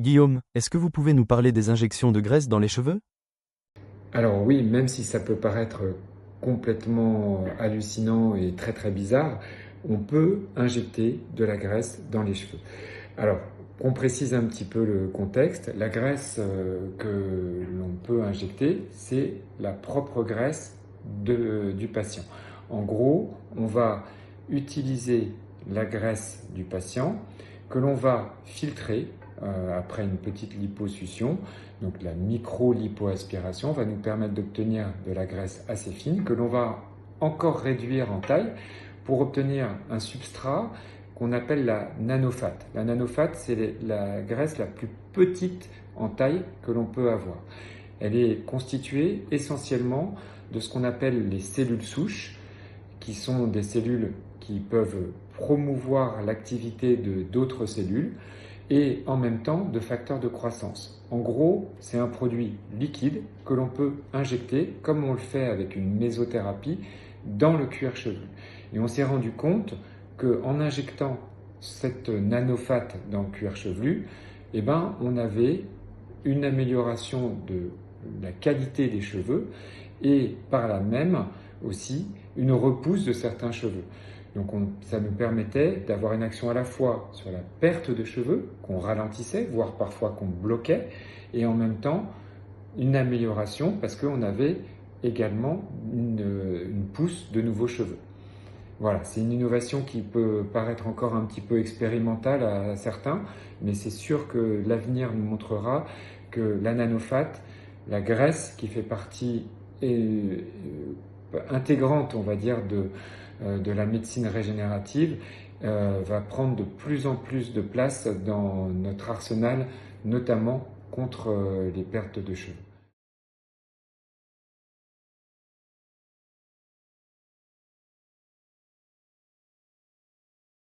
Guillaume, est-ce que vous pouvez nous parler des injections de graisse dans les cheveux? Alors oui, même si ça peut paraître complètement hallucinant et très très bizarre, on peut injecter de la graisse dans les cheveux. Alors, qu'on précise un petit peu le contexte, la graisse que l'on peut injecter, c'est la propre graisse du patient. En gros, on va utiliser la graisse du patient que l'on va filtrer après une petite liposuction. Donc la micro-lipoaspiration va nous permettre d'obtenir de la graisse assez fine que l'on va encore réduire en taille pour obtenir un substrat qu'on appelle la nanofat. La nanofat, c'est la graisse la plus petite en taille que l'on peut avoir. Elle est constituée essentiellement de ce qu'on appelle les cellules souches, qui sont des cellules qui peuvent promouvoir l'activité de d'autres cellules et en même temps de facteurs de croissance. En gros, c'est un produit liquide que l'on peut injecter, comme on le fait avec une mésothérapie, dans le cuir chevelu. Et on s'est rendu compte qu'en injectant cette nanofat dans le cuir chevelu, eh ben, on avait une amélioration de la qualité des cheveux et par là même aussi une repousse de certains cheveux. Donc ça nous permettait d'avoir une action à la fois sur la perte de cheveux, qu'on ralentissait, voire parfois qu'on bloquait, et en même temps une amélioration parce qu'on avait également une pousse de nouveaux cheveux. Voilà, c'est une innovation qui peut paraître encore un petit peu expérimentale à certains, mais c'est sûr que l'avenir nous montrera que la nanofat, la graisse qui fait partie intégrante, on va dire, de la médecine régénérative, va prendre de plus en plus de place dans notre arsenal, notamment contre les pertes de cheveux.